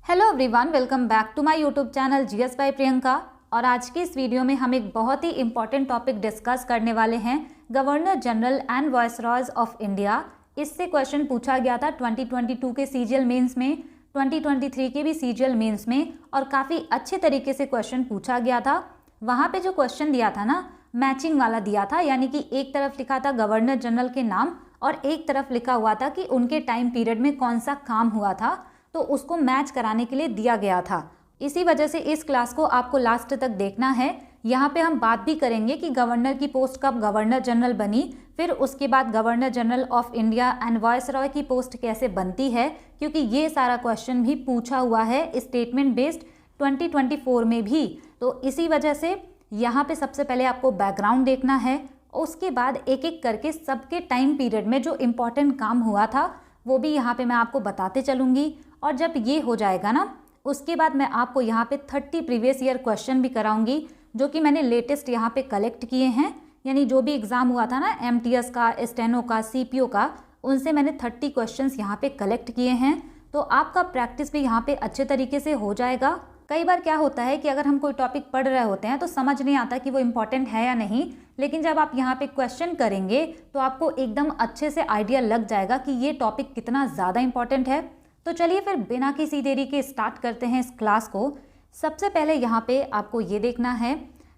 Hello everyone, welcome back to my YouTube channel GS by Priyanka. और आज की इस वीडियो में हम एक बहुत ही इंपॉर्टेंट टॉपिक डिस्कस करने वाले हैं, governor general and viceroys of India. इससे क्वेश्चन पूछा गया था 2022 के सीजीएल मेंस में, 2023 के भी सीजीएल मेंस में, और काफ़ी अच्छे तरीके से क्वेश्चन पूछा गया था। वहाँ पे जो क्वेश्चन दिया था ना, मैचिंग वाला दिया था, यानी कि एक तरफ लिखा था गवर्नर जनरल के नाम और एक तरफ लिखा हुआ था कि उनके टाइम पीरियड में कौन सा काम हुआ था, तो उसको मैच कराने के लिए दिया गया था। इसी वजह से इस क्लास को आपको लास्ट तक देखना है। यहाँ पे हम बात भी करेंगे कि गवर्नर की पोस्ट कब गवर्नर जनरल बनी, फिर उसके बाद governor general of India and viceroy की पोस्ट कैसे बनती है, क्योंकि ये सारा क्वेश्चन भी पूछा हुआ है स्टेटमेंट बेस्ड 2024 में भी। तो इसी वजह से यहाँ पे सबसे पहले आपको बैकग्राउंड देखना है, उसके बाद एक एक करके सबके टाइम पीरियड में जो इम्पोर्टेंट काम हुआ था वो भी यहाँ पे मैं आपको बताते चलूँगी। और जब ये हो जाएगा ना, उसके बाद मैं आपको यहाँ पे 30 प्रीवियस ईयर क्वेश्चन भी कराऊंगी, जो कि मैंने लेटेस्ट यहाँ पे कलेक्ट किए हैं। यानी जो भी एग्ज़ाम हुआ था ना, एमटीएस का, स्टेनो का, सीपीओ का, उनसे मैंने 30 क्वेश्चंस यहाँ पे कलेक्ट किए हैं। तो आपका प्रैक्टिस भी यहाँ पे अच्छे तरीके से हो जाएगा। कई बार क्या होता है कि अगर हम कोई टॉपिक पढ़ रहे होते हैं तो समझ नहीं आता कि वो इम्पॉर्टेंट है या नहीं, लेकिन जब आप यहाँ पे क्वेश्चन करेंगे तो आपको एकदम अच्छे से आइडिया लग जाएगा कि ये टॉपिक कितना ज़्यादा इम्पॉर्टेंट है। तो चलिए फिर बिना किसी देरी के स्टार्ट करते हैं इस क्लास को। सबसे पहले यहाँ पे आपको ये देखना है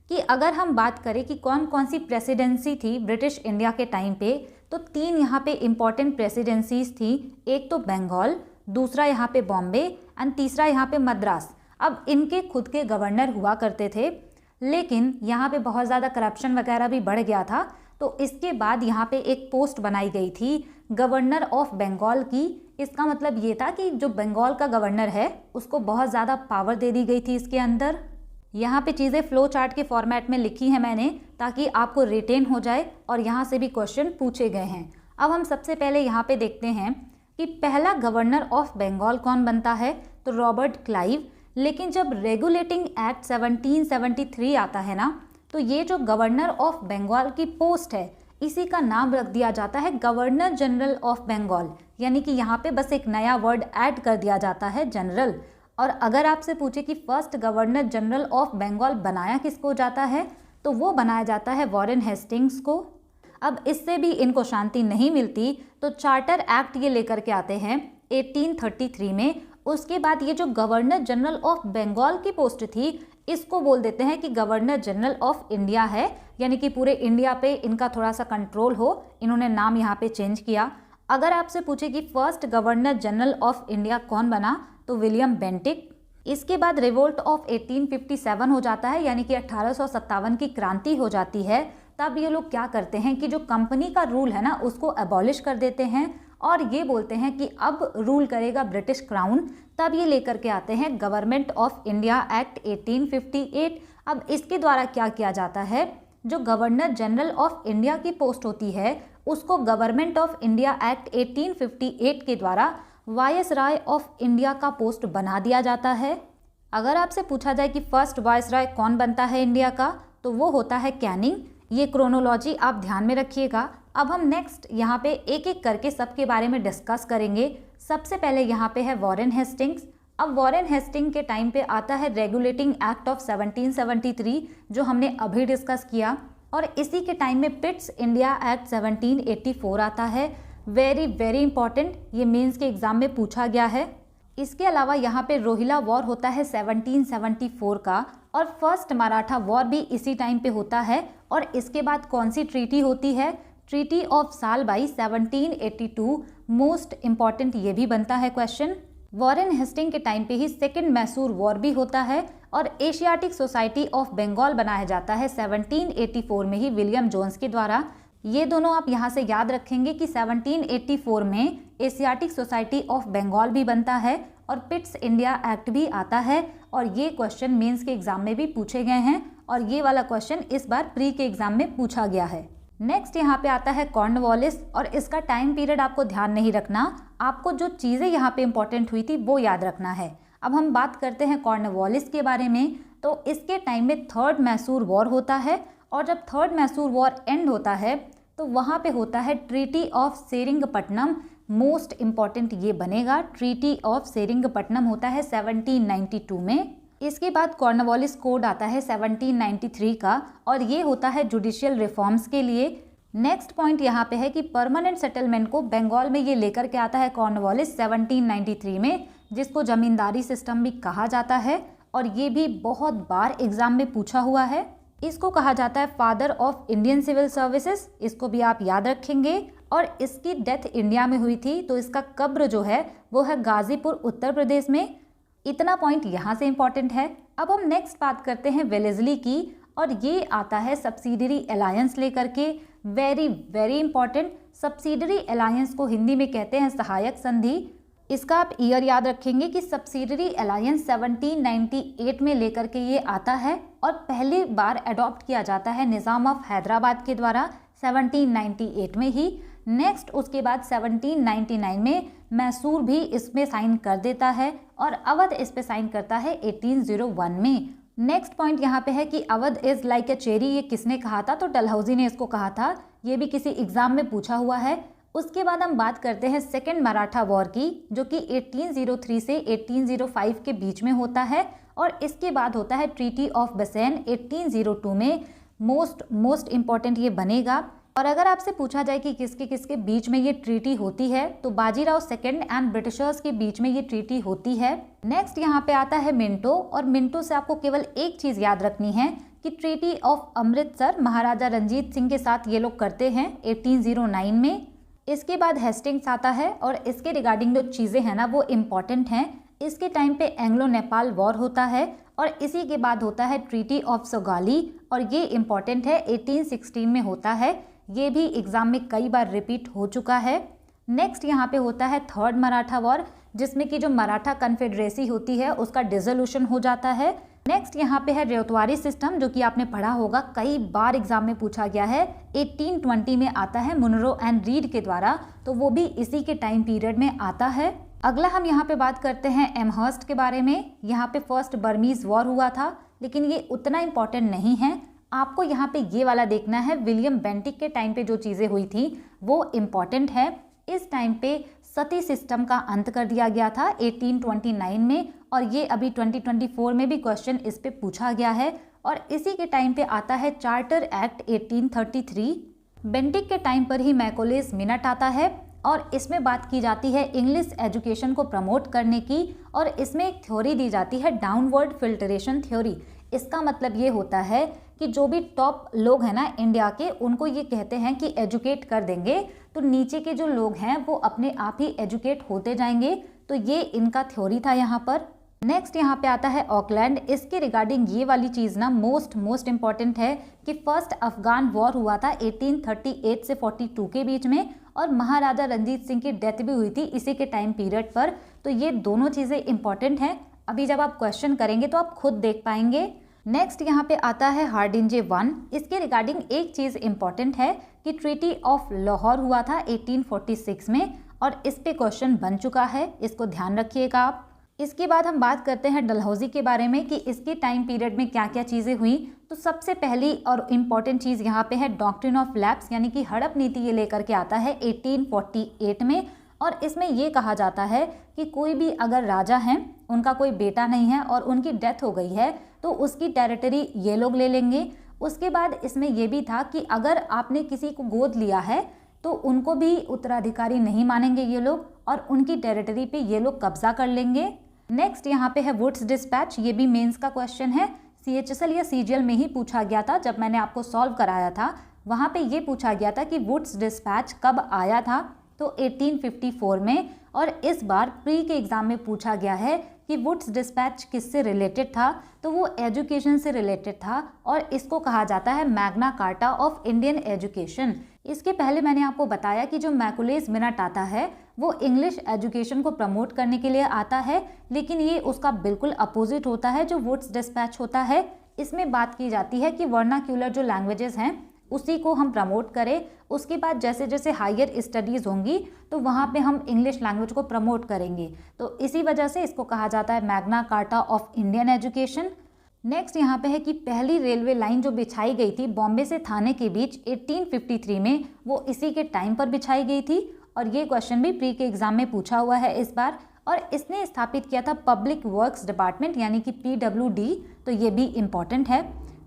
कि अगर हम बात करें कि कौन कौन सी प्रेसिडेंसी थी ब्रिटिश इंडिया के टाइम पे, तो 3 यहाँ पे इम्पॉर्टेंट प्रेसिडेंसीज थी। एक तो बंगाल, दूसरा यहाँ पे बॉम्बे एंड तीसरा यहाँ पे मद्रास। अब इनके खुद के गवर्नर हुआ करते थे, लेकिन यहाँ पे बहुत ज़्यादा करप्शन वगैरह भी बढ़ गया था। तो इसके बाद यहाँ पे एक पोस्ट बनाई गई थी गवर्नर ऑफ बंगाल की। इसका मतलब ये था कि जो बंगाल का गवर्नर है उसको बहुत ज़्यादा पावर दे दी गई थी इसके अंदर। यहाँ पे चीज़ें फ्लो चार्ट के फॉर्मेट में लिखी हैं मैंने, ताकि आपको रिटेन हो जाए, और यहाँ से भी क्वेश्चन पूछे गए हैं। अब हम सबसे पहले यहाँ पे देखते हैं कि पहला गवर्नर ऑफ बंगाल कौन बनता है, तो रॉबर्ट क्लाइव। लेकिन जब रेगुलेटिंग एक्ट 1773 आता है ना, तो ये जो गवर्नर ऑफ बंगाल की पोस्ट है, इसी का नाम रख दिया जाता है गवर्नर जनरल ऑफ बंगाल। यानी कि यहाँ पे बस एक नया वर्ड ऐड कर दिया जाता है, जनरल। और अगर आपसे पूछे कि first governor general of Bengal बनाया किसको जाता है, तो वो बनाया जाता है वॉरेन हेस्टिंग्स को। अब इससे भी इनको शांति नहीं मिलती, तो चार्टर एक्ट ये लेकर के आते हैं 1833 में। उसके बाद ये जो गवर्नर जनरल ऑफ बंगाल की पोस्ट थी, इसको बोल देते हैं कि गवर्नर जनरल ऑफ इंडिया है, यानी कि पूरे इंडिया पे इनका थोड़ा सा कंट्रोल हो, इन्होंने नाम यहाँ पे चेंज किया। अगर आपसे पूछे कि first governor general of India कौन बना, तो विलियम बेंटिक। इसके बाद रिवोल्ट ऑफ 1857 हो जाता है, यानी कि 1857 की क्रांति हो जाती है। तब ये लोग क्या करते हैं कि जो कंपनी का रूल है ना, उसको एबॉलिश कर देते हैं और ये बोलते हैं कि अब रूल करेगा ब्रिटिश क्राउन। तब ये लेकर के आते हैं गवर्नमेंट ऑफ इंडिया एक्ट 1858। अब इसके द्वारा क्या किया जाता है, जो गवर्नर जनरल ऑफ इंडिया की पोस्ट होती है, उसको गवर्नमेंट ऑफ इंडिया एक्ट 1858 के द्वारा वायसराय ऑफ इंडिया का पोस्ट बना दिया जाता है। अगर आपसे पूछा जाए कि फर्स्ट वायसराय कौन बनता है इंडिया का, तो वो होता है कैनिंग। ये क्रोनोलॉजी आप ध्यान में रखिएगा। अब हम नेक्स्ट यहाँ पे एक एक करके सबके बारे में डिस्कस करेंगे। सबसे पहले यहाँ पे है वॉरेन हेस्टिंग्स। अब वॉरेन हेस्टिंग के टाइम पे आता है रेगुलेटिंग एक्ट ऑफ 1773, जो हमने अभी डिस्कस किया। और इसी के टाइम में पिट्स इंडिया एक्ट 1784 आता है। वेरी वेरी इंपॉर्टेंट, ये मेंस के एग्जाम में पूछा गया है। इसके अलावा यहाँ पे रोहिला वॉर होता है 1774 का, और फर्स्ट मराठा वॉर भी इसी टाइम पे होता है। और इसके बाद कौन सी ट्रीटी होती है, treaty of Salbai 1782। Most important ये भी बनता है क्वेश्चन। वॉरेन हेस्टिंग के टाइम पे ही सेकंड मैसूर वॉर भी होता है, और एशियाटिक सोसाइटी ऑफ बंगाल बनाया जाता है 1784 में ही विलियम जोन्स के द्वारा। ये दोनों आप यहाँ से याद रखेंगे कि 1784 में एशियाटिक सोसाइटी ऑफ बंगाल भी बनता है और पिट्स इंडिया एक्ट भी आता है। और ये क्वेश्चन मेंस के एग्जाम में भी पूछे गए हैं, और ये वाला क्वेश्चन इस बार प्री के एग्जाम में पूछा गया है। नेक्स्ट यहाँ पे आता है कॉर्नवालिस, और इसका टाइम पीरियड आपको ध्यान नहीं रखना, आपको जो चीज़ें यहाँ पे इंपॉर्टेंट हुई थी वो याद रखना है। अब हम बात करते हैं कॉर्नवालिस के बारे में। तो इसके टाइम में थर्ड मैसूर वॉर होता है, और जब थर्ड मैसूर वॉर एंड होता है तो वहाँ पे होता है treaty of Seringapatam. Most important ये बनेगा ट्रीटी ऑफ सेरिंगपट्टनम होता है 1792 में। इसके बाद कॉर्नवालिस कोड आता है 1793 का और ये होता है जुडिशियल रिफॉर्म्स के लिए। नेक्स्ट पॉइंट यहाँ पे है कि परमानेंट सेटलमेंट को बंगाल में ये लेकर के आता है कॉर्नवालिस 1793 में, जिसको जमींदारी सिस्टम भी कहा जाता है और ये भी बहुत बार एग्जाम में पूछा हुआ है। इसको कहा जाता है father of Indian civil services, इसको भी आप याद रखेंगे। और इसकी डेथ इंडिया में हुई थी, तो इसका कब्र जो है वो है गाजीपुर उत्तर प्रदेश में। इतना पॉइंट यहाँ से इंपॉर्टेंट है। अब हम नेक्स्ट बात करते हैं वेलेस्ली की और ये आता है सब्सिडरी अलायंस लेकर के। Very very important, subsidiary alliance को हिंदी में कहते हैं सहायक संधि। इसका आप ईयर याद रखेंगे कि सब्सिडरी अलायंस 1798 में लेकर के ये आता है और पहली बार अडॉप्ट किया जाता है निज़ाम ऑफ हैदराबाद के द्वारा 1798 में ही। नेक्स्ट उसके बाद 1799 में मैसूर भी इसमें साइन कर देता है और अवध इस पे साइन करता है 1801 में। नेक्स्ट पॉइंट यहाँ पे है कि Awadh is like a cherry, ये किसने कहा था? तो डलहौजी ने इसको कहा था। ये भी किसी एग्जाम में पूछा हुआ है। उसके बाद हम बात करते हैं सेकेंड मराठा वॉर की, जो कि 1803 से 1805 के बीच में होता है और इसके बाद होता है ट्रीटी ऑफ बेसेन 1802 में। मोस्ट इम्पॉर्टेंट ये बनेगा। और अगर आपसे पूछा जाए कि किसके किसके बीच में ये ट्रीटी होती है, तो बाजीराव सेकंड एंड ब्रिटिशर्स के बीच में ये ट्रीटी होती है। नेक्स्ट यहाँ पे आता है मिंटो और मिंटो से आपको केवल एक चीज याद रखनी है कि ट्रीटी ऑफ अमृतसर महाराजा रंजीत सिंह के साथ ये लोग करते हैं 1809 में। इसके बाद हेस्टिंग्स आता है और इसके रिगार्डिंग जो चीज़ें हैं ना वो इम्पॉर्टेंट हैं। इसके टाइम पे एंग्लो नेपाल वॉर होता है और इसी के बाद होता है ट्रीटी ऑफ सोगाली और ये इम्पॉर्टेंट है 1816 में होता है। ये भी एग्जाम में कई बार रिपीट हो चुका है। नेक्स्ट यहाँ पे होता है थर्ड मराठा वॉर, जिसमें कि जो मराठा कन्फेडरेसी होती है उसका डिसोल्यूशन हो जाता है। नेक्स्ट यहाँ पे है रेवतवारी सिस्टम, जो कि आपने पढ़ा होगा, कई बार एग्जाम में पूछा गया है। 1820 में आता है मुनरो एंड रीड के द्वारा, तो वो भी इसी के टाइम पीरियड में आता है। अगला हम यहाँ पे बात करते हैं एमहर्स्ट के बारे में। यहाँ पे फर्स्ट बर्मीज वॉर हुआ था, लेकिन ये उतना इम्पोर्टेंट नहीं है। आपको यहाँ पे ये वाला देखना है, विलियम बेंटिक के टाइम पे जो चीज़ें हुई थी वो इम्पॉर्टेंट है। इस टाइम पे सती सिस्टम का अंत कर दिया गया था 1829 में और ये अभी 2024 में भी क्वेश्चन इस पे पूछा गया है। और इसी के टाइम पे आता है चार्टर एक्ट 1833। बेंटिक के टाइम पर ही मैकोलेस मिनट आता है और इसमें बात की जाती है इंग्लिश एजुकेशन को प्रमोट करने की और इसमें एक थ्योरी दी जाती है डाउनवर्ड फिल्ट्रेशन थ्योरी। इसका मतलब ये होता है कि जो भी टॉप लोग हैं ना इंडिया के, उनको ये कहते हैं कि एजुकेट कर देंगे तो नीचे के जो लोग हैं वो अपने आप ही एजुकेट होते जाएंगे। तो ये इनका थ्योरी था यहाँ पर। नेक्स्ट यहाँ पे आता है ऑकलैंड। इसके रिगार्डिंग ये वाली चीज़ ना मोस्ट इम्पॉर्टेंट है कि फर्स्ट अफगान वॉर हुआ था 1838 से 42 के बीच में और महाराजा रंजीत सिंह की डेथ भी हुई थी इसी के टाइम पीरियड पर। तो ये दोनों चीज़ें इंपॉर्टेंट हैं। अभी जब आप क्वेश्चन करेंगे तो आप खुद देख पाएंगे। नेक्स्ट यहाँ पे आता है हार्डिंजे 1। इसके रिगार्डिंग एक चीज़ इंपॉर्टेंट है कि ट्रीटी ऑफ लाहौर हुआ था 1846 में और इस पे क्वेश्चन बन चुका है, इसको ध्यान रखिएगा आप। इसके बाद हम बात करते हैं डलहौजी के बारे में कि इसके टाइम पीरियड में क्या क्या चीज़ें हुई। तो सबसे पहली और इम्पॉर्टेंट चीज़ यहाँ पे है डॉक्ट्रिन ऑफ लैप्स, यानी कि हड़प नीति ये लेकर के आता है 1848 में। और इसमें ये कहा जाता है कि कोई भी अगर राजा हैं, उनका कोई बेटा नहीं है और उनकी डेथ हो गई है तो उसकी टेरिटरी ये लोग ले लेंगे। उसके बाद इसमें यह भी था कि अगर आपने किसी को गोद लिया है तो उनको भी उत्तराधिकारी नहीं मानेंगे ये लोग और उनकी टेरिटरी पे ये लोग कब्जा कर लेंगे। नेक्स्ट यहाँ पे है वुड्स डिस्पैच। ये भी मेंस का क्वेश्चन है, CHSL या CGL में ही पूछा गया था। जब मैंने आपको सॉल्व कराया था वहाँ पे ये पूछा गया था कि वुड्स डिस्पैच कब आया था, तो 1854 में। और इस बार प्री के एग्जाम में पूछा गया है कि वुड्स डिस्पैच किससे रिलेटेड था, तो वो एजुकेशन से रिलेटेड था और इसको कहा जाता है Magna carta of Indian education. इसके पहले मैंने आपको बताया कि जो मैकुलेस मिनट आता है वो इंग्लिश एजुकेशन को प्रमोट करने के लिए आता है, लेकिन ये उसका बिल्कुल अपोजिट होता है जो वुड्स डिस्पैच होता है। इसमें बात की जाती है कि वर्नाक्यूलर जो लैंग्वेजेस हैं उसी को हम प्रमोट करें। उसके बाद जैसे जैसे हायर स्टडीज़ होंगी तो वहाँ पे हम इंग्लिश लैंग्वेज को प्रमोट करेंगे। तो इसी वजह से इसको कहा जाता है Magna carta of Indian education. Next यहाँ पे है कि पहली रेलवे लाइन जो बिछाई गई थी बॉम्बे से थाने के बीच 1853 में, वो इसी के टाइम पर बिछाई गई थी और ये क्वेश्चन भी प्री के एग्जाम में पूछा हुआ है इस बार। और इसने स्थापित किया था पब्लिक वर्क्स डिपार्टमेंट यानी कि PWD, तो ये भी इम्पॉर्टेंट है।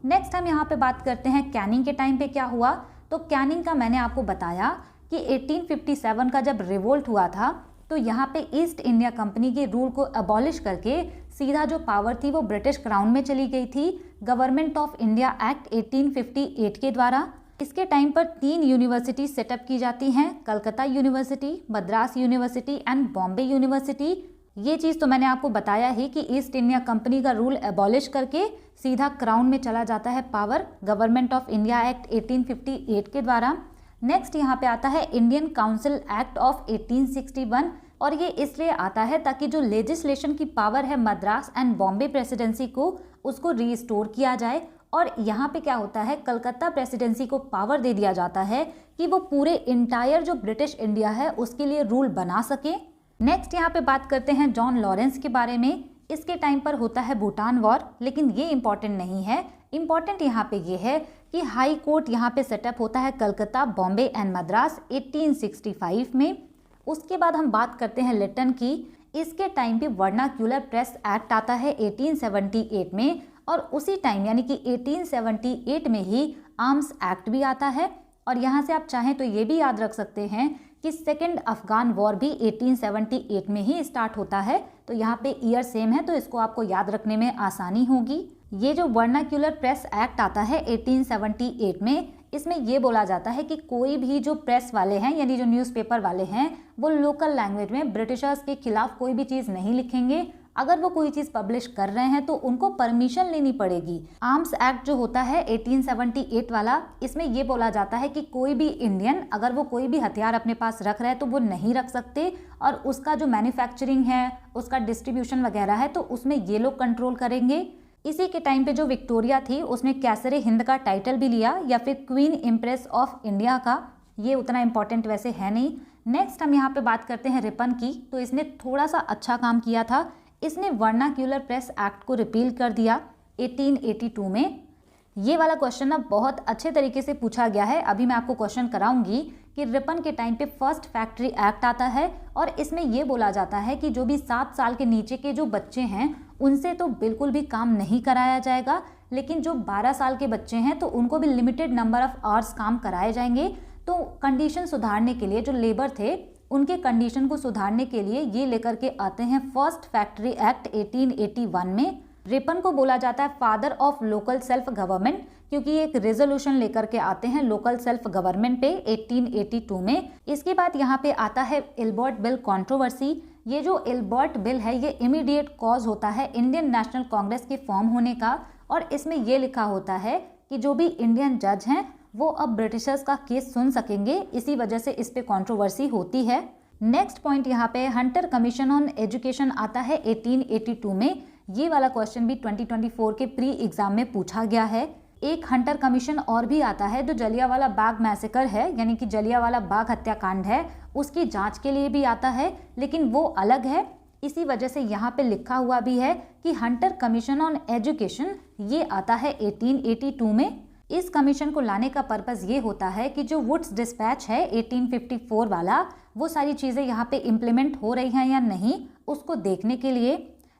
नेक्स्ट हम यहाँ पे बात करते हैं कैनिंग के टाइम पे क्या हुआ। तो कैनिंग का मैंने आपको बताया कि 1857 का जब रिवोल्ट हुआ था तो यहाँ पे ईस्ट इंडिया कंपनी के रूल को अबॉलिश करके सीधा जो पावर थी वो ब्रिटिश क्राउन में चली गई थी गवर्नमेंट ऑफ इंडिया एक्ट 1858 के द्वारा। इसके टाइम पर 3 यूनिवर्सिटी सेटअप की जाती हैं, Calcutta university, Madras university and Bombay university. ये चीज़ तो मैंने आपको बताया ही कि ईस्ट इंडिया कंपनी का रूल एबॉलिश करके सीधा क्राउन में चला जाता है power government of India act 1858 के द्वारा। नेक्स्ट यहाँ पे आता है इंडियन काउंसिल एक्ट ऑफ 1861 और ये इसलिए आता है ताकि जो लेजिस्लेशन की पावर है मद्रास एंड बॉम्बे प्रेसिडेंसी को उसको रीस्टोर किया जाए। और यहाँ पे क्या होता है, कलकत्ता प्रेसिडेंसी को पावर दे दिया जाता है कि वो पूरे इंटायर जो ब्रिटिश इंडिया है उसके लिए रूल बना सके। नेक्स्ट यहाँ पे बात करते हैं जॉन लॉरेंस के बारे में। इसके टाइम पर होता है भूटान वॉर, लेकिन ये इंपॉर्टेंट नहीं है। इंपॉर्टेंट यहाँ पे ये है कि हाई कोर्ट यहाँ पे सेटअप होता है कलकत्ता, बॉम्बे एंड मद्रास 1865 में। उसके बाद हम बात करते हैं लिटन की। इसके टाइम पे वर्नाक्यूलर प्रेस एक्ट आता है 1878 में और उसी टाइम यानी कि 1878 में ही आर्म्स एक्ट भी आता है। और यहाँ से आप चाहें तो ये भी याद रख सकते हैं कि सेकेंड अफगान वॉर भी 1878 में ही स्टार्ट होता है। तो यहाँ पे ईयर सेम है तो इसको आपको याद रखने में आसानी होगी। ये जो वर्नाक्यूलर प्रेस एक्ट आता है 1878 में, इसमें ये बोला जाता है कि कोई भी जो प्रेस वाले हैं यानी जो न्यूज़पेपर वाले हैं वो लोकल लैंग्वेज में ब्रिटिशर्स के खिलाफ कोई भी चीज़ नहीं लिखेंगे। अगर वो कोई चीज़ पब्लिश कर रहे हैं तो उनको परमिशन लेनी पड़ेगी। आर्म्स एक्ट जो होता है 1878 वाला, इसमें ये बोला जाता है कि कोई भी इंडियन अगर वो कोई भी हथियार अपने पास रख रहा है तो वो नहीं रख सकते और उसका जो मैन्युफैक्चरिंग है, उसका डिस्ट्रीब्यूशन वगैरह है तो उसमें ये लोग कंट्रोल करेंगे। इसी के टाइम पे जो विक्टोरिया थी उसने कैसरे हिंद का टाइटल भी लिया या फिर क्वीन इम्प्रेस ऑफ इंडिया का। ये उतना इंपॉर्टेंट वैसे है नहीं। नेक्स्ट हम यहाँ पे बात करते हैं रिपन की। तो इसने थोड़ा सा अच्छा काम किया था, इसने वर्नाक्यूलर प्रेस एक्ट को रिपील कर दिया 1882 में। ये वाला क्वेश्चन ना बहुत अच्छे तरीके से पूछा गया है। अभी मैं आपको क्वेश्चन कराऊंगी कि रिपन के टाइम पे फर्स्ट फैक्ट्री एक्ट आता है और इसमें ये बोला जाता है कि जो भी 7 साल के नीचे के जो बच्चे हैं उनसे तो बिल्कुल भी काम नहीं कराया जाएगा, लेकिन जो 12 साल के बच्चे हैं तो उनको भी लिमिटेड नंबर ऑफ आवर्स काम कराए जाएंगे। तो कंडीशन सुधारने के लिए जो लेबर थे उनके कंडीशन को सुधारने के लिए ये लेकर के आते हैं फर्स्ट फैक्ट्री एक्ट 1881 में। रिपन को बोला जाता है father of local self government क्योंकि ये एक रेजोल्यूशन लेकर के आते हैं लोकल सेल्फ गवर्नमेंट पे 1882 में। इसके बाद यहाँ पे आता है इल्बर्ट बिल कंट्रोवर्सी। ये जो इल्बर्ट बिल है ये इमीडिएट कॉज होता है इंडियन नेशनल कांग्रेस के फॉर्म होने का और इसमें ये लिखा होता है कि जो भी इंडियन जज हैं वो अब ब्रिटिशर्स का केस सुन सकेंगे, इसी वजह से इस पे कंट्रोवर्सी होती है। नेक्स्ट पॉइंट यहाँ पे हंटर कमीशन ऑन एजुकेशन आता है 1882 में। ये वाला क्वेश्चन भी 2024 के प्री एग्जाम में पूछा गया है। एक हंटर कमीशन और भी आता है जो जलियांवाला बाग मैसेकर है यानी कि जलियांवाला बाग हत्याकांड है उसकी जांच के लिए भी आता है, लेकिन वो अलग है। इसी वजह से यहाँ पे लिखा हुआ भी है कि हंटर कमीशन ऑन एजुकेशन ये आता है 1882 में। इस कमीशन को लाने का पर्पस ये होता है कि जो वुड्स डिस्पैच है 1854 वाला वो सारी चीज़ें यहाँ पे इम्प्लीमेंट हो रही हैं या नहीं उसको देखने के लिए।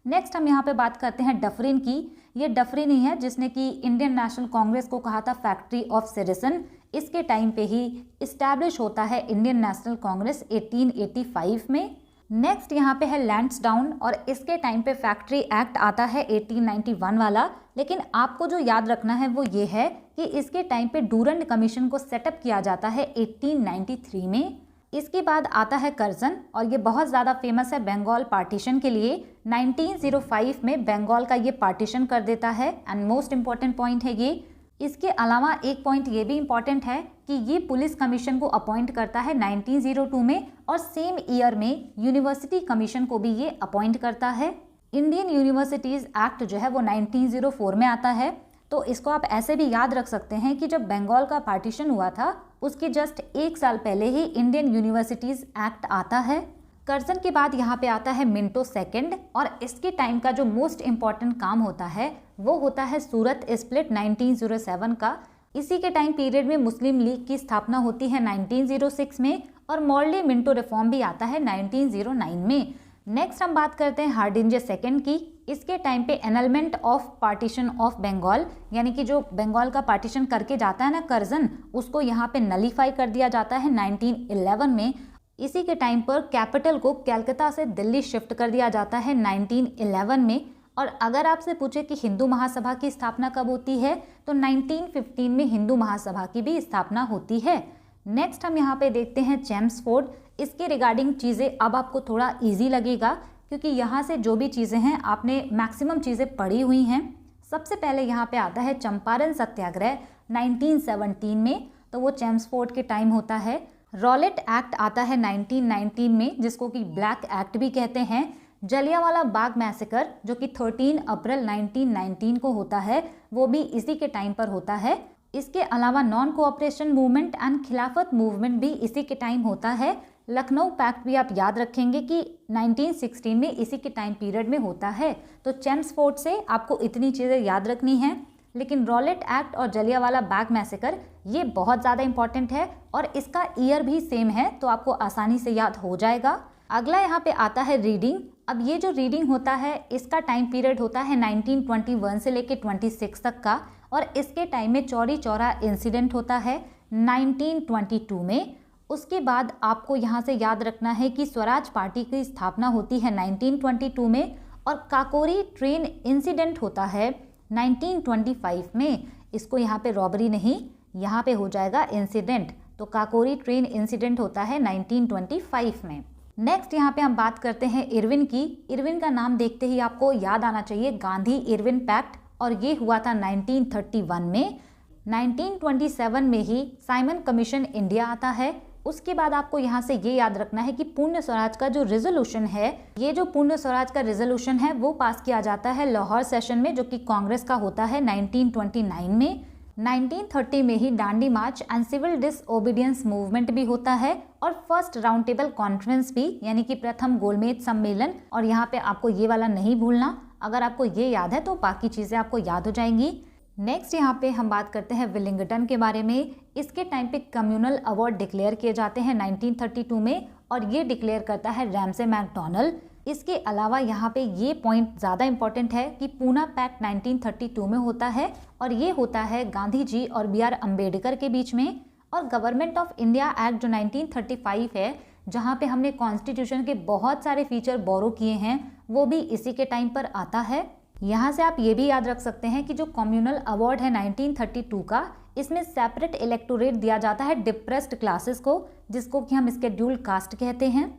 नेक्स्ट हम यहाँ पे बात करते हैं डफरिन की। ये डफरिन ही है जिसने कि इंडियन नेशनल कांग्रेस को कहा था फैक्ट्री ऑफ सिटीजन। इसके टाइम पे ही इस्टेब्लिश होता है इंडियन नेशनल कांग्रेस 1885 में। नेक्स्ट यहाँ पे है लैंसडाउन और इसके टाइम पे फैक्ट्री एक्ट आता है 1891 वाला, लेकिन आपको जो याद रखना है वो ये है कि इसके टाइम पे डूरंड कमीशन को सेटअप किया जाता है 1893 में। इसके बाद आता है कर्जन और ये बहुत ज़्यादा फेमस है बंगाल पार्टीशन के लिए। 1905 में बंगाल का ये पार्टीशन कर देता है एंड मोस्ट इम्पॉर्टेंट पॉइंट है ये। इसके अलावा एक पॉइंट ये भी इम्पॉर्टेंट है कि ये पुलिस कमीशन को अपॉइंट करता है 1902 में और सेम ईयर में यूनिवर्सिटी कमीशन को भी ये अपॉइंट करता है। इंडियन यूनिवर्सिटीज़ एक्ट जो है वो 1904 में आता है। तो इसको आप ऐसे भी याद रख सकते हैं कि जब बंगाल का पार्टीशन हुआ था उसके जस्ट 1 साल पहले ही इंडियन यूनिवर्सिटीज़ एक्ट आता है। कर्जन के बाद यहाँ पे आता है मिंटो सेकंड और इसके टाइम का जो मोस्ट इम्पॉर्टेंट काम होता है वो होता है सूरत स्प्लिट 1907 का। इसी के टाइम पीरियड में मुस्लिम लीग की स्थापना होती है 1906 में और मॉर्ली मिंटो रिफॉर्म भी आता है 1909 में। नेक्स्ट हम बात करते हैं हार्डिंजे सेकेंड की। इसके टाइम पे annulment of partition of Bengal, यानी कि जो बंगाल का पार्टीशन करके जाता है ना कर्जन, उसको यहाँ पे नलीफाई कर दिया जाता है 1911 में। इसी के टाइम पर कैपिटल को कलकत्ता से दिल्ली शिफ्ट कर दिया जाता है 1911 में। और अगर आपसे पूछे कि हिंदू महासभा की स्थापना कब होती है, तो 1915 में हिंदू महासभा की भी स्थापना होती है। नेक्स्ट हम यहाँ पे देखते हैं चेम्सफोर्ड। इसके रिगार्डिंग चीज़ें अब आपको थोड़ा इजी लगेगा, क्योंकि यहाँ से जो भी चीज़ें हैं आपने मैक्सिमम चीज़ें पढ़ी हुई हैं। सबसे पहले यहाँ पे आता है चंपारण सत्याग्रह 1917 में, तो वो चेम्सफोर्ड के टाइम होता है। रॉलेट एक्ट आता है 1919 में, जिसको कि ब्लैक एक्ट भी कहते हैं। जलियांवाला बाग मैसेकर जो कि 13 अप्रैल 1919 को होता है, वो भी इसी के टाइम पर होता है। इसके अलावा नॉन कोऑपरेशन मूवमेंट एंड खिलाफत मूवमेंट भी इसी के टाइम होता है। लखनऊ पैक्ट भी आप याद रखेंगे कि 1916 में इसी के टाइम पीरियड में होता है। तो चेम्सफोर्ड से आपको इतनी चीज़ें याद रखनी हैं, लेकिन रॉलेट एक्ट और जलियांवाला बाग मैसेकर ये बहुत ज़्यादा इंपॉर्टेंट है और इसका ईयर भी सेम है, तो आपको आसानी से याद हो जाएगा। अगला यहाँ पे आता है रीडिंग। अब ये जो रीडिंग होता है इसका टाइम पीरियड होता है 1921 से लेके 26 तक का, और इसके टाइम में चौरी चौरा इंसिडेंट होता है 1922 में। उसके बाद आपको यहाँ से याद रखना है कि स्वराज पार्टी की स्थापना होती है 1922 में, और काकोरी ट्रेन इंसिडेंट होता है 1925 में। इसको यहाँ पे रॉबरी नहीं, यहाँ पे हो जाएगा इंसिडेंट। तो काकोरी ट्रेन इंसिडेंट होता है 1925 में। नेक्स्ट यहाँ पे हम बात करते हैं इरविन की। इरविन का नाम देखते ही आपको याद आना चाहिए गांधी इरविन पैक्ट, और ये हुआ था 1931 में। 1927 में ही साइमन कमीशन इंडिया आता है। उसके बाद आपको यहाँ से ये याद रखना है कि पूर्ण स्वराज का जो रेजोल्यूशन है, ये जो पूर्ण स्वराज का रेजोल्यूशन है वो पास किया जाता है लाहौर सेशन में, जो कि कांग्रेस का होता है 1929 में। 1930 में ही दांडी मार्च एंड सिविल डिसओबीडियंस मूवमेंट भी होता है, और फर्स्ट राउंड टेबल कॉन्फ्रेंस भी, यानी कि प्रथम गोलमेज सम्मेलन। और यहाँ पे आपको ये वाला नहीं भूलना, अगर आपको ये याद है तो बाकी चीज़ें आपको याद हो जाएंगी। नेक्स्ट यहाँ पे हम बात करते हैं विलिंगटन के बारे में। इसके टाइम पे कम्युनल अवार्ड डिक्लेयर किए जाते हैं 1932 में, और ये डिक्लेयर करता है रैमसे मैकडॉनल्ड। इसके अलावा यहाँ पे ये पॉइंट ज़्यादा इंपॉर्टेंट है कि पूना पैक्ट 1932 में होता है, और ये होता है गांधी जी और BR अम्बेडकर के बीच में। और गवर्नमेंट ऑफ इंडिया एक्ट जो 1935 है, जहाँ पे हमने कॉन्स्टिट्यूशन के बहुत सारे फीचर बोरो किए हैं, वो भी इसी के टाइम पर आता है। यहाँ से आप ये भी याद रख सकते हैं कि जो कम्युनल अवार्ड है 1932 का, इसमें सेपरेट इलेक्टोरेट दिया जाता है डिप्रेस्ड क्लासेस को, जिसको कि हम स्केड्यूल्ड कास्ट कहते हैं।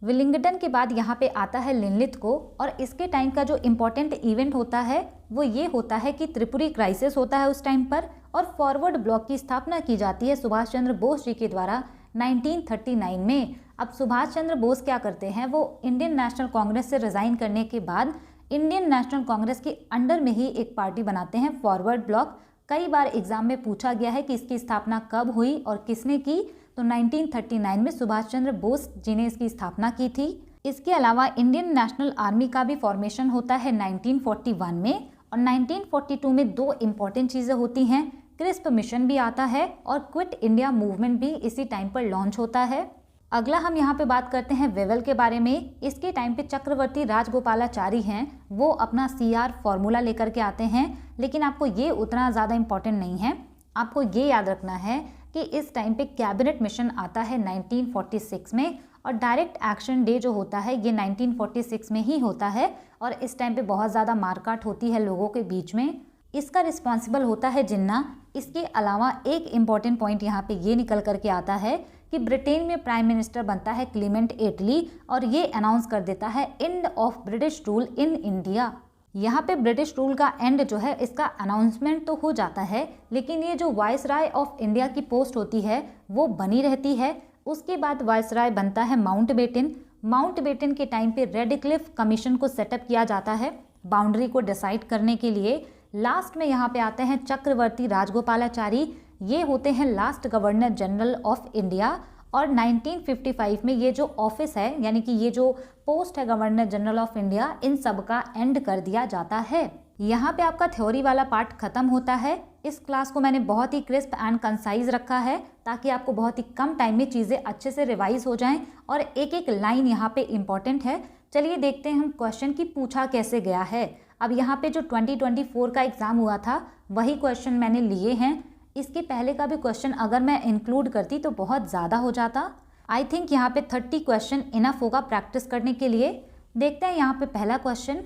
विलिंगटन के बाद यहाँ पे आता है लिनलिथ को, और इसके टाइम का जो इम्पोर्टेंट इवेंट होता है वो ये होता है कि त्रिपुरी क्राइसिस होता है उस टाइम पर, और फॉरवर्ड ब्लॉक की स्थापना की जाती है सुभाष चंद्र बोस जी के द्वारा 1939 में। अब सुभाष चंद्र बोस क्या करते हैं, वो इंडियन नेशनल कांग्रेस से रिजाइन करने के बाद इंडियन नेशनल कांग्रेस के अंडर में ही एक पार्टी बनाते हैं, फॉरवर्ड ब्लॉक। कई बार एग्जाम में पूछा गया है कि इसकी स्थापना कब हुई और किसने की, तो 1939 में सुभाष चंद्र बोस जी ने इसकी स्थापना की थी। इसके अलावा इंडियन नेशनल आर्मी का भी फॉर्मेशन होता है 1941 में, और 1942 में दो इम्पॉर्टेंट चीज़ें होती हैं, क्रिस्प मिशन भी आता है और क्विट इंडिया मूवमेंट भी इसी टाइम पर लॉन्च होता है। अगला हम यहाँ पे बात करते हैं वेवल के बारे में। इसके टाइम पे चक्रवर्ती राजगोपालाचारी हैं, वो अपना CR फॉर्मूला लेकर के आते हैं, लेकिन आपको ये उतना ज़्यादा इम्पोर्टेंट नहीं है। आपको ये याद रखना है कि इस टाइम पे कैबिनेट मिशन आता है 1946 में, और डायरेक्ट एक्शन डे जो होता है ये 1946 में ही होता है, और इस टाइम पे बहुत ज़्यादा मारकाट होती है लोगों के बीच में। इसका रिस्पॉन्सिबल होता है जिन्ना। इसके अलावा एक इम्पॉर्टेंट पॉइंट यहाँ पे ये निकल करके आता है कि ब्रिटेन में प्राइम मिनिस्टर बनता है क्लीमेंट एटली, और ये अनाउंस कर देता है end of British rule in India. यहाँ पे ब्रिटिश रूल का एंड जो है इसका अनाउंसमेंट तो हो जाता है, लेकिन ये जो वाइसराय ऑफ इंडिया की पोस्ट होती है वो बनी रहती है। उसके बाद वाइसराय बनता है माउंटबेटन। माउंटबेटन के टाइम पे रेडक्लिफ कमीशन को सेटअप किया जाता है बाउंड्री को डिसाइड करने के लिए। लास्ट में यहाँ पे आते हैं चक्रवर्ती राजगोपालाचारी, ये होते हैं last governor general of India, और 1955 में ये जो ऑफिस है, यानी कि ये जो पोस्ट है गवर्नर जनरल ऑफ इंडिया, इन सब का एंड कर दिया जाता है। यहाँ पे आपका थ्योरी वाला पार्ट खत्म होता है। इस क्लास को मैंने बहुत ही क्रिस्प एंड कंसाइज रखा है ताकि आपको बहुत ही कम टाइम में चीज़ें अच्छे से रिवाइज हो जाएं और एक एक लाइन यहाँ पे इम्पॉर्टेंट है। चलिए देखते हैं हम क्वेश्चन की पूछा कैसे गया है। अब यहाँ पे जो 2024 का एग्ज़ाम हुआ था वही क्वेश्चन मैंने लिए हैं। इसके पहले का भी क्वेश्चन अगर मैं इंक्लूड करती तो बहुत ज़्यादा हो जाता। आई थिंक यहाँ पे 30 क्वेश्चन इनफ होगा प्रैक्टिस करने के लिए। देखते हैं यहाँ पे पहला question,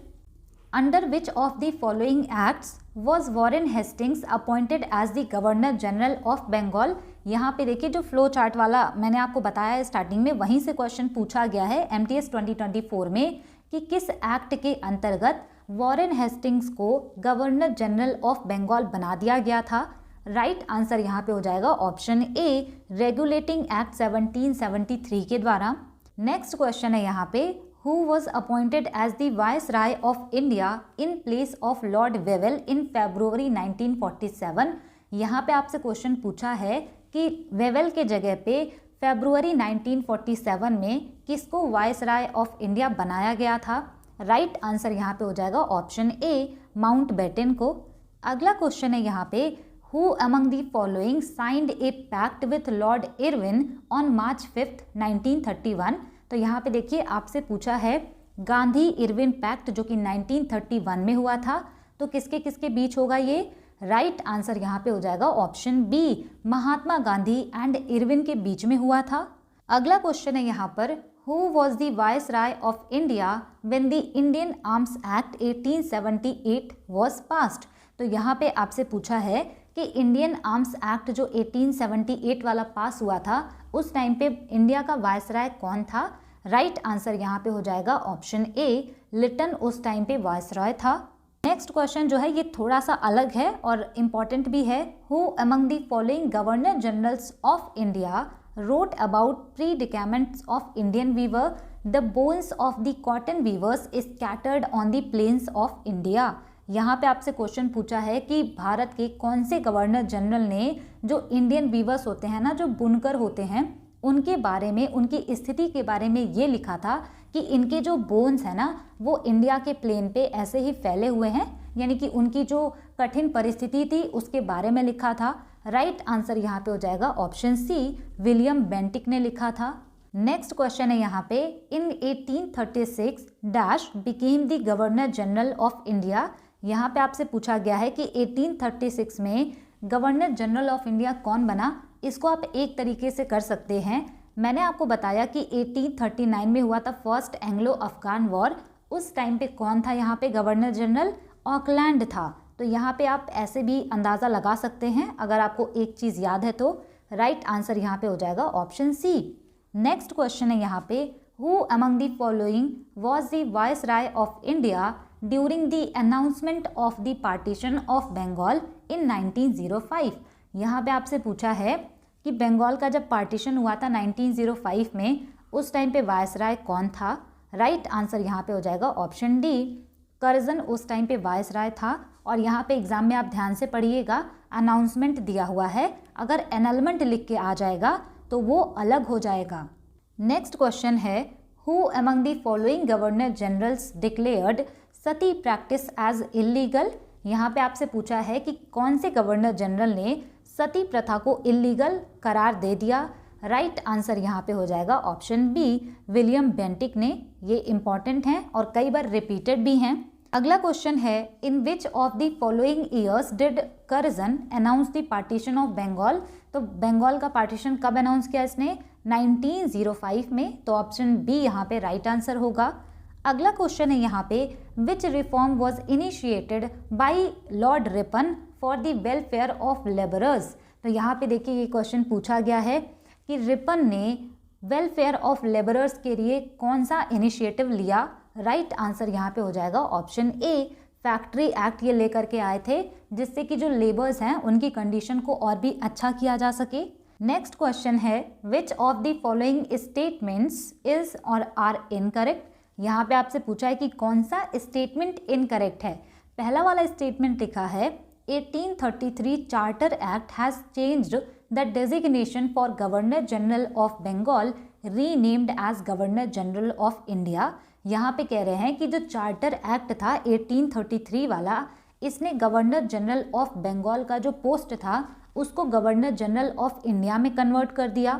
under which of the following acts was Warren Hastings appointed as the governor general of Bengal. यहाँ पे देखिए जो फ्लो चार्ट वाला मैंने आपको बताया स्टार्टिंग में, वहीं से क्वेश्चन पूछा गया है MTS 2024 में कि किस एक्ट के अंतर्गत वॉरेन हेस्टिंग्स को गवर्नर जनरल ऑफ बंगाल बना दिया गया था। राइट आंसर यहाँ पे हो जाएगा ऑप्शन ए, रेगुलेटिंग एक्ट 1773 के द्वारा। नेक्स्ट क्वेश्चन है यहाँ पे, who was appointed as the Viceroy of India in place of Lord Wavell in February 1947। यहाँ पे आपसे क्वेश्चन पूछा है कि वेवेल के जगह पे फरवरी 1947 में किसको वाइसराय ऑफ इंडिया बनाया गया था। राइट आंसर यहाँ पे हो जाएगा ऑप्शन ए, माउंटबेटन को। अगला क्वेश्चन है यहाँ पे, who among the following signed a pact with Lord Irwin on March 5th 1931। तो यहाँ पे देखिए आपसे पूछा है गांधी इरविन पैक्ट जो कि 1931 में हुआ था, तो किसके किसके बीच होगा ये। राइट आंसर यहाँ पे हो जाएगा option B, Mahatma Gandhi and Irwin के बीच में हुआ था। अगला क्वेश्चन है यहाँ पर, who was the viceroy of India when the Indian arms act 1878 was passed. तो यहाँ पे आपसे पूछा है कि इंडियन आर्म्स एक्ट जो 1878 वाला पास हुआ था उस टाइम पे इंडिया का वाइसराय कौन था। राइट आंसर यहाँ पे हो जाएगा ऑप्शन ए, लिटन उस टाइम पे वाइसराय था। नेक्स्ट क्वेश्चन जो है ये थोड़ा सा अलग है और इम्पॉर्टेंट भी है, who among the following governor generals of India wrote about predicaments of Indian weaver, the bones of the cotton weavers is scattered on the plains of India। यहाँ पे आपसे क्वेश्चन पूछा है कि भारत के कौन से गवर्नर जनरल ने जो इंडियन वीवर्स होते हैं ना, जो बुनकर होते हैं, उनके बारे में, उनकी स्थिति के बारे में ये लिखा था कि इनके जो बोन्स है ना वो इंडिया के प्लेन पे ऐसे ही फैले हुए हैं, यानी कि उनकी जो कठिन परिस्थिति थी उसके बारे में लिखा था। राइट आंसर यहाँ पे हो जाएगा ऑप्शन सी, विलियम बेंटिक ने लिखा था। नेक्स्ट क्वेश्चन है यहाँ पे, इन 1836 dash became the governor general of India. यहाँ पे आपसे पूछा गया है कि 1836 में गवर्नर जनरल ऑफ इंडिया कौन बना। इसको आप एक तरीके से कर सकते हैं, मैंने आपको बताया कि 1839 में हुआ था फर्स्ट एंग्लो अफगान वॉर, उस टाइम पे कौन था यहाँ पे गवर्नर जनरल, ऑकलैंड था। तो यहाँ पे आप ऐसे भी अंदाज़ा लगा सकते हैं अगर आपको एक चीज़ याद है तो। राइट आंसर यहाँ पे हो जाएगा ऑप्शन सी। नेक्स्ट क्वेश्चन है यहाँ पे, who among the following was the viceroy of India during the announcement of the partition of Bengal in 1905। यहाँ पे आपसे पूछा है कि बंगाल का जब पार्टीशन हुआ था 1905 में, उस टाइम पे वाइसराय कौन था। राइट आंसर यहाँ पे हो जाएगा ऑप्शन डी, कर्जन उस टाइम पे वाइसराय था। और यहाँ पे एग्जाम में आप ध्यान से पढ़िएगा, अनाउंसमेंट दिया हुआ है, अगर एनलमेंट लिख के आ जाएगा तो वो अलग हो जाएगा। नेक्स्ट क्वेश्चन है, who among the following governor generals declared sati practice as illegal. यहाँ पे आपसे पूछा है कि कौन से गवर्नर जनरल ने सती प्रथा को इलीगल करार दे दिया। राइट आंसर यहाँ पे हो जाएगा ऑप्शन बी, विलियम बेंटिक ने। ये इंपॉर्टेंट हैं और कई बार रिपीटेड भी हैं। अगला क्वेश्चन है, in which of the following years did Curzon announce the partition of Bengal. तो बंगाल का पार्टीशन कब अनाउंस किया इसने, 1905 में। तो ऑप्शन बी यहाँ पे राइट आंसर होगा। अगला क्वेश्चन है यहाँ पे, which reform was initiated by Lord Ripon for the welfare of labourers. तो यहाँ पे देखिए ये क्वेश्चन पूछा गया है कि रिपन ने वेलफेयर ऑफ लेबरर्स के लिए कौन सा इनिशिएटिव लिया। राइट आंसर यहाँ पे हो जाएगा ऑप्शन ए, फैक्ट्री एक्ट ये लेकर के आए थे जिससे कि जो लेबर्स हैं उनकी कंडीशन को और भी अच्छा किया जा सके। नेक्स्ट क्वेश्चन है, विच of the following statements is और आर इनकरेक्ट। यहाँ पे आपसे पूछा है कि कौन सा स्टेटमेंट इनकरेक्ट है। पहला वाला स्टेटमेंट लिखा है, 1833 charter act has changed the designation for governor general of Bengal renamed as governor general of India. यहाँ पे कह रहे हैं कि जो चार्टर एक्ट था 1833 वाला, इसने गवर्नर जनरल ऑफ बंगाल का जो पोस्ट था उसको गवर्नर जनरल ऑफ इंडिया में कन्वर्ट कर दिया।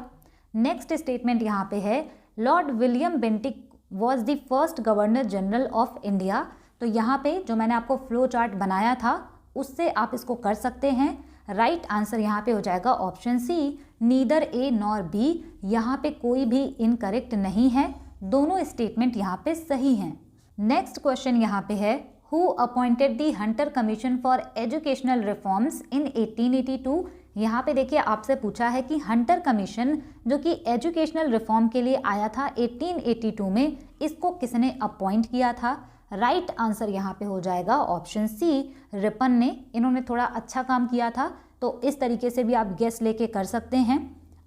नेक्स्ट स्टेटमेंट यहाँ पे है, Lord William Bentinck was the first governor general of India. तो यहाँ पे जो मैंने आपको फ्लो चार्ट बनाया था उससे आप इसको कर सकते हैं। राइट आंसर यहाँ पे हो जाएगा option C, neither A nor B. यहाँ पे कोई भी इनकरेक्ट नहीं है, दोनों स्टेटमेंट यहाँ पे सही हैं। नेक्स्ट क्वेश्चन यहाँ पे है, who appointed the Hunter commission for educational reforms in 1882। यहाँ पे देखिए आपसे पूछा है कि हंटर कमीशन जो कि एजुकेशनल रिफॉर्म के लिए आया था 1882 में, इसको किसने अपॉइंट किया था। राइट आंसर यहाँ पे हो जाएगा ऑप्शन सी, रिपन ने। इन्होंने थोड़ा अच्छा काम किया था, तो इस तरीके से भी आप गेस लेके कर सकते हैं।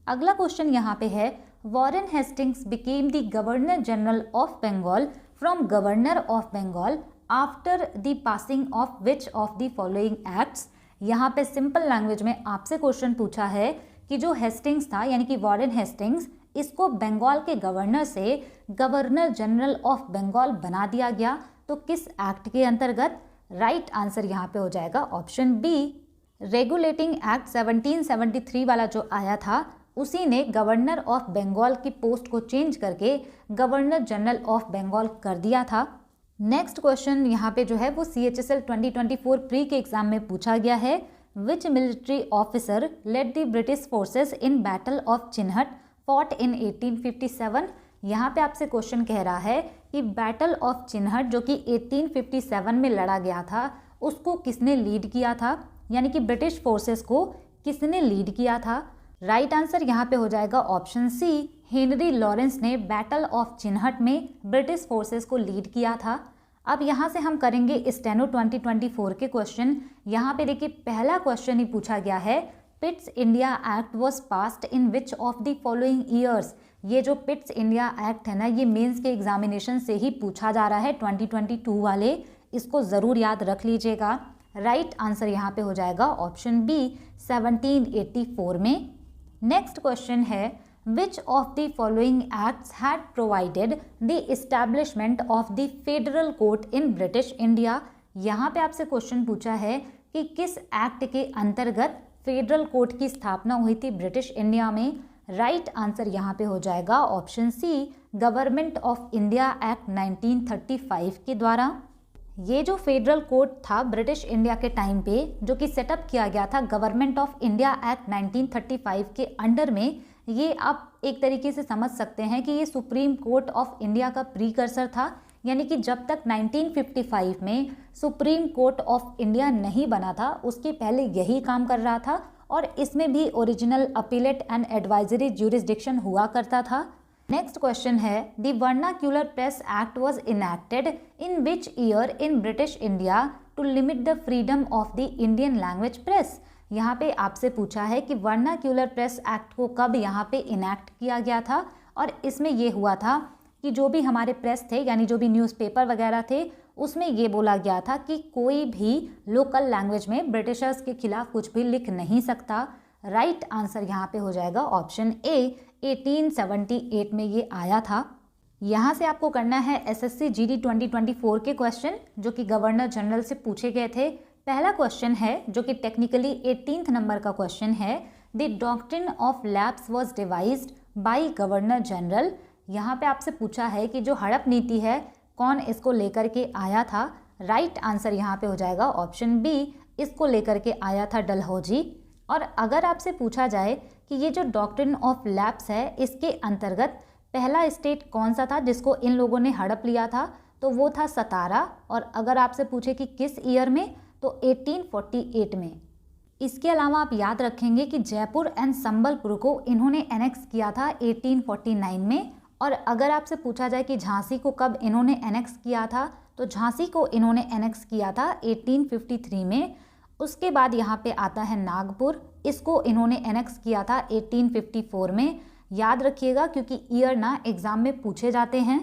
अगला क्वेश्चन यहाँ पे है, Warren Hastings became the governor general of Bengal from governor of Bengal after the passing of which of the following acts. यहाँ पे सिंपल लैंग्वेज में आपसे क्वेश्चन पूछा है कि जो हेस्टिंग्स था यानी कि वॉरेन हेस्टिंग्स, इसको बंगाल के गवर्नर से गवर्नर जनरल ऑफ बंगाल बना दिया गया, तो किस एक्ट के अंतर्गत। राइट आंसर यहाँ पे हो जाएगा ऑप्शन बी, रेगुलेटिंग एक्ट 1773 वाला जो आया था उसी ने गवर्नर ऑफ बंगाल की पोस्ट को चेंज करके गवर्नर जनरल ऑफ बंगाल कर दिया था। नेक्स्ट क्वेश्चन यहाँ पे जो है वो CHSL 2024 प्री के एग्जाम में पूछा गया है, which military officer led the British forces in battle of Chinhat fought in 1857। यहाँ पे आपसे क्वेश्चन कह रहा है कि बैटल ऑफ चिन्हट जो कि 1857 में लड़ा गया था उसको किसने लीड किया था, यानी कि ब्रिटिश फोर्सेस को किसने लीड किया था। राइट आंसर यहाँ पे हो जाएगा ऑप्शन सी, हेनरी लॉरेंस ने बैटल ऑफ चिन्हट में ब्रिटिश फोर्सेस को लीड किया था। अब यहाँ से हम करेंगे स्टेनो 2024 के क्वेश्चन। यहाँ पे देखिए पहला क्वेश्चन ही पूछा गया है, Pitt's India act was passed in which of the following years. ये जो पिट्स इंडिया एक्ट है ना, ये मेंस के एग्जामिनेशन से ही पूछा जा रहा है 2022 वाले, इसको ज़रूर याद रख लीजिएगा। राइट आंसर यहाँ पे हो जाएगा ऑप्शन बी, 1784 में। नेक्स्ट क्वेश्चन है, विच of the following acts had provided the establishment of the federal court in British India. यहाँ पे आपसे क्वेश्चन पूछा है कि किस एक्ट के अंतर्गत फेडरल कोर्ट की स्थापना हुई थी ब्रिटिश इंडिया में। राइट आंसर यहाँ पे हो जाएगा option C, government of India act 1935 के द्वारा। ये जो फेडरल कोर्ट था ब्रिटिश इंडिया के टाइम पे जो कि सेटअप किया गया था गवर्नमेंट ऑफ इंडिया एक्ट 1935 के अंडर में, ये आप एक तरीके से समझ सकते हैं कि ये सुप्रीम कोर्ट ऑफ इंडिया का प्रीकर्सर था, यानी कि जब तक 1955 में सुप्रीम कोर्ट ऑफ इंडिया नहीं बना था उसके पहले यही काम कर रहा था, और इसमें भी original appellate and advisory jurisdiction हुआ करता था। नेक्स्ट क्वेश्चन है, the vernacular press act was enacted in which year in British India to limit the freedom of the Indian language press. यहाँ पे आपसे पूछा है कि वर्नाक्यूलर प्रेस एक्ट को कब यहाँ पे इनैक्ट किया गया था, और इसमें ये हुआ था कि जो भी हमारे प्रेस थे यानी जो भी न्यूज़पेपर वगैरह थे उसमें ये बोला गया था कि कोई भी लोकल लैंग्वेज में ब्रिटिशर्स के खिलाफ कुछ भी लिख नहीं सकता। राइट आंसर यहाँ पे हो जाएगा ऑप्शन ए, 1878 में ये आया था। यहाँ से आपको करना है SSC GD 2024 के क्वेश्चन जो कि गवर्नर जनरल से पूछे गए थे। पहला क्वेश्चन है जो कि टेक्निकली 18th नंबर का क्वेश्चन है, the doctrine of lapse was devised by governor general. यहाँ पे आपसे पूछा है कि जो हड़प नीति है कौन इसको लेकर के आया था। राइट आंसर यहाँ पे हो जाएगा ऑप्शन बी, इसको लेकर के आया था डलहौजी। और अगर आपसे पूछा जाए कि ये जो डॉक्ट्रिन ऑफ लैप्स है इसके अंतर्गत पहला स्टेट कौन सा था जिसको इन लोगों ने हड़प लिया था, तो वो था सतारा। और अगर आपसे पूछे कि किस ईयर में, तो 1848 में। इसके अलावा आप याद रखेंगे कि जयपुर एंड संबलपुर को इन्होंने एनेक्स किया था 1849 में। और अगर आपसे पूछा जाए कि झांसी को कब इन्होंने एनेक्स किया था, तो झांसी को इन्होंने एनेक्स किया था 1853 में। उसके बाद यहाँ पे आता है नागपुर, इसको इन्होंने एनेक्स किया था 1854 में। याद रखिएगा क्योंकि ईयर ना एग्जाम में पूछे जाते हैं।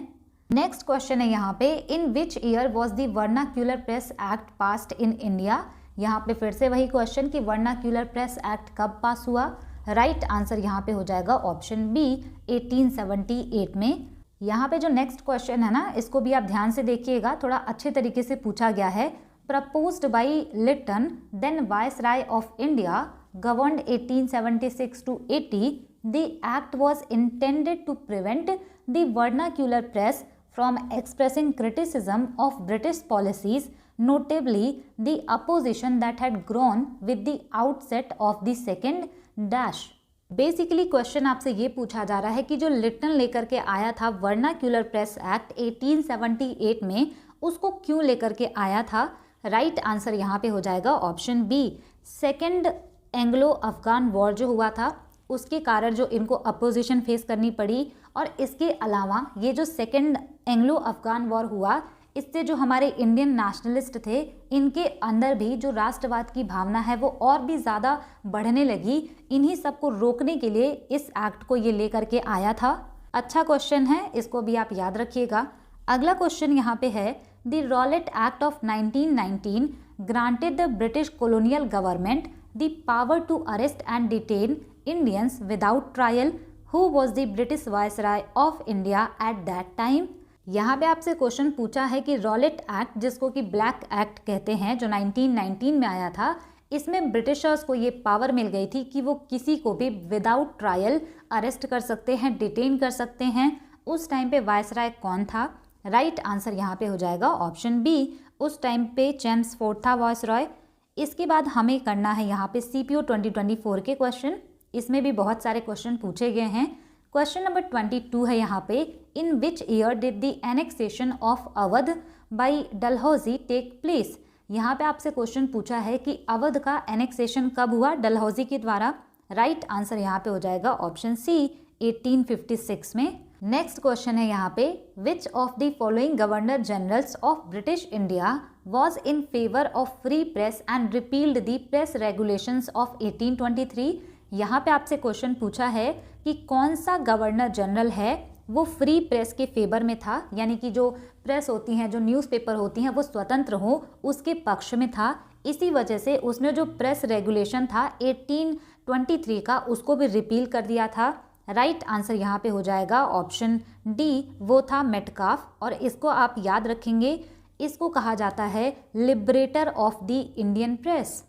नेक्स्ट क्वेश्चन है यहाँ पे, in which year was the vernacular press act passed in India. यहाँ पे फिर से वही क्वेश्चन कि वर्नाक्यूलर प्रेस एक्ट कब पास हुआ। राइट आंसर यहाँ पे हो जाएगा ऑप्शन बी, 1878 में। यहाँ पे जो नेक्स्ट क्वेश्चन है ना, इसको भी आप ध्यान से देखिएगा, थोड़ा अच्छे तरीके से पूछा गया है। proposed by Lytton, then Viceroy of India, governed 1876 to 80. The act was intended to prevent the vernacular press from expressing criticism of British policies, notably the opposition that had grown with the outset of the second dash. Basically question आपसे ये पूछा जा रहा है कि जो लिटन लेकर के आया था वर्नाक्यूलर प्रेस एक्ट 1878 में, उसको क्यों लेकर के आया था? राइट आंसर यहाँ पे हो जाएगा option B, second Anglo Afghan war जो हुआ था उसके कारण जो इनको अपोजिशन फेस करनी पड़ी, और इसके अलावा ये जो सेकेंड एंग्लो अफगान वॉर हुआ, इससे जो हमारे इंडियन नेशनलिस्ट थे इनके अंदर भी जो राष्ट्रवाद की भावना है वो और भी ज़्यादा बढ़ने लगी। इन्हीं सबको रोकने के लिए इस एक्ट को ये लेकर के आया था। अच्छा क्वेश्चन है, इसको भी आप याद रखिएगा। अगला क्वेश्चन यहाँ पे है, the Rowlatt act of 1919 granted the British colonial government the power to arrest and detain Indians without trial. Who was the British viceroy of India at that time? यहाँ पे आपसे क्वेश्चन पूछा है कि रॉलेट एक्ट, जिसको कि black act कहते हैं, जो 1919 में आया था, इसमें ब्रिटिशर्स को ये पावर मिल गई थी कि वो किसी को भी विदाउट ट्रायल अरेस्ट कर सकते हैं, डिटेन कर सकते हैं। उस टाइम पे वायसराय कौन था? राइट आंसर यहाँ पे हो जाएगा ऑप्शन बी, उस टाइम पे चेम्सफोर्ड था वायसराय। इसके बाद हमें करना है यहाँ पे CPO 2024 के क्वेश्चन। इसमें भी बहुत सारे क्वेश्चन पूछे गए हैं। क्वेश्चन नंबर 22 है यहाँ पे, in which year did the annexation of Awadh by Dalhousie take place? यहाँ पे आपसे क्वेश्चन पूछा है कि अवध का एनेक्सेशन कब हुआ डलहौजी के द्वारा। राइट आंसर यहाँ पे हो जाएगा ऑप्शन सी, 1856 में। नेक्स्ट क्वेश्चन है यहाँ पे, which of the following governor generals of British India was in favour of free press and repealed the press regulations of 1823? यहाँ पे आपसे क्वेश्चन पूछा है कि कौन सा गवर्नर जनरल है वो फ्री प्रेस के फेवर में था, यानी कि जो प्रेस होती हैं, जो न्यूज़पेपर होती हैं, वो स्वतंत्र हो उसके पक्ष में था। इसी वजह से उसने जो प्रेस रेगुलेशन था 1823 का, उसको भी रिपील कर दिया था। राइट आंसर यहाँ पे हो जाएगा ऑप्शन डी, वो था मेटकाफ। और इसको आप याद रखेंगे, इसको कहा जाता है liberator of the Indian press.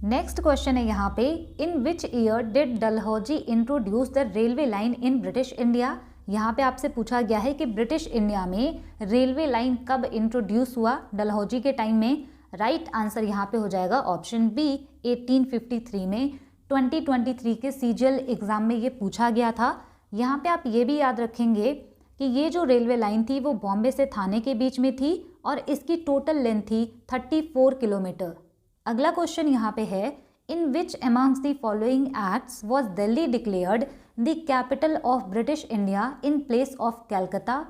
Next question है यहाँ पे, in which year did Dalhousie introduce the railway line in British India? यहाँ पे आपसे पूछा गया है कि ब्रिटिश इंडिया में रेलवे लाइन कब इंट्रोड्यूस हुआ, डलहौजी के टाइम में। राइट आंसर यहाँ पे हो जाएगा ऑप्शन बी, 1853 में। 2023 के CGL एग्जाम में ये पूछा गया था। यहाँ पे आप ये भी याद रखेंगे कि ये जो रेलवे लाइन थी वो बॉम्बे से थाने के बीच में थी और इसकी टोटल लेंथ थी 34 किलोमीटर। अगला क्वेश्चन यहाँ पे है, in which amongst the following acts was Delhi declared the capital of British India in place of Calcutta?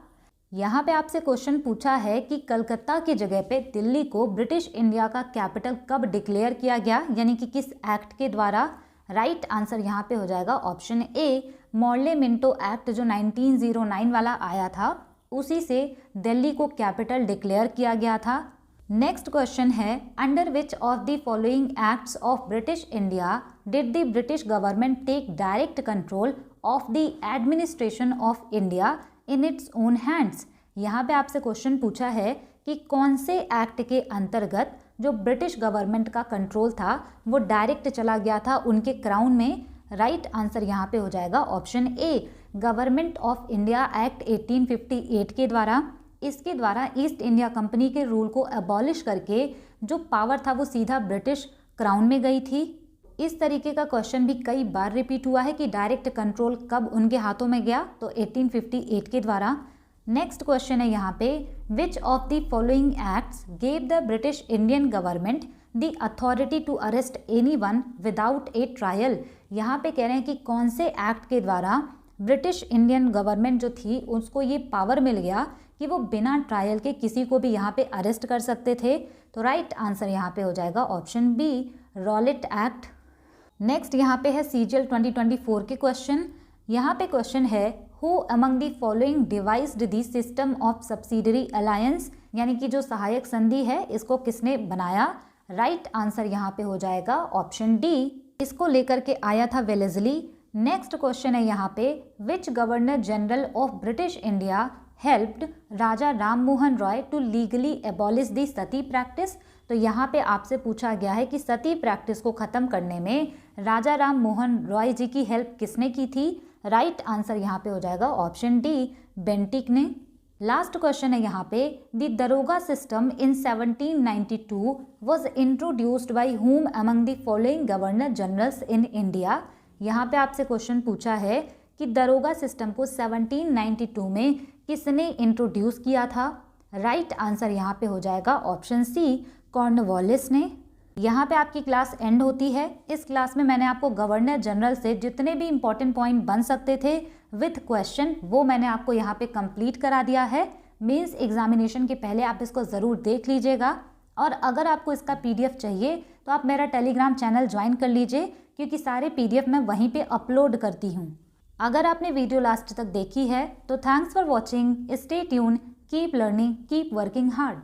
यहाँ पे आपसे क्वेश्चन पूछा है कि कलकत्ता की जगह पे दिल्ली को ब्रिटिश इंडिया का कैपिटल कब डिक्लेयर किया गया, यानी कि किस एक्ट के द्वारा? राइट आंसर यहाँ पे हो जाएगा option A, Morley Minto act जो 1909 वाला आया था, उसी से दिल्ली को कैपिटल डिक्लेयर किया गया था। नेक्स्ट क्वेश्चन है, under which of the following acts of British India did the British government take direct control of the administration of India in its own hands? यहाँ पे आपसे क्वेश्चन पूछा है कि कौन से एक्ट के अंतर्गत जो ब्रिटिश गवर्नमेंट का कंट्रोल था वो डायरेक्ट चला गया था उनके क्राउन में। राइट आंसर यहाँ पे हो जाएगा option A, government of India act 1858 के द्वारा। इसके द्वारा ईस्ट इंडिया कंपनी के रूल को अबॉलिश करके जो पावर था वो सीधा ब्रिटिश क्राउन में गई थी। इस तरीके का क्वेश्चन भी कई बार रिपीट हुआ है कि डायरेक्ट कंट्रोल कब उनके हाथों में गया, तो 1858 के द्वारा। नेक्स्ट क्वेश्चन है यहाँ पे, which of the following acts gave the British Indian government the authority to arrest anyone without a trial? यहाँ पे कह रहे हैं कि कौन से एक्ट के द्वारा ब्रिटिश इंडियन गवर्नमेंट जो थी उसको ये पावर मिल गया कि वो बिना ट्रायल के किसी को भी यहाँ पे अरेस्ट कर सकते थे। तो राइट आंसर यहाँ पे हो जाएगा option B, Rowlatt act. Next यहाँ पे है CGL 2024 के क्वेश्चन। यहाँ पे क्वेश्चन है, who among the following devised the system of subsidiary alliance? यानी कि जो सहायक संधि है इसको किसने बनाया? राइट आंसर यहाँ पे हो जाएगा ऑप्शन डी, इसको लेकर के आया था वेलेस्ली। नेक्स्ट क्वेश्चन है यहाँ पे, which governor general of British India helped Raja Ram Mohan Roy to legally abolish the sati practice? तो यहाँ पे आपसे पूछा गया है कि सती प्रैक्टिस को ख़त्म करने में राजा राम मोहन रॉय जी की हेल्प किसने की थी। राइट आंसर यहाँ पे हो जाएगा ऑप्शन डी, बेंटिक ने। लास्ट क्वेश्चन है यहाँ पे, द दरोगा system in 1792 was introduced by हुम among the following governor generals in India. यहाँ पे आपसे क्वेश्चन पूछा है कि दरोगा सिस्टम को 1792 में किसने इंट्रोड्यूस किया था। राइट आंसर यहाँ पे हो जाएगा ऑप्शन सी, कॉर्नवालिस ने। यहाँ पे आपकी क्लास एंड होती है। इस क्लास में मैंने आपको गवर्नर जनरल से जितने भी इंपॉर्टेंट पॉइंट बन सकते थे विथ क्वेश्चन वो मैंने आपको यहाँ पे कंप्लीट करा दिया है। मेंस एग्जामिनेशन के पहले आप इसको ज़रूर देख लीजिएगा और अगर आपको इसका पीडीएफ चाहिए तो आप मेरा टेलीग्राम चैनल ज्वाइन कर लीजिए क्योंकि सारे पीडीएफ मैं वहीं पे अपलोड करती हूँ। अगर आपने वीडियो लास्ट तक देखी है तो thanks for watching, stay tune, keep learning, keep working hard.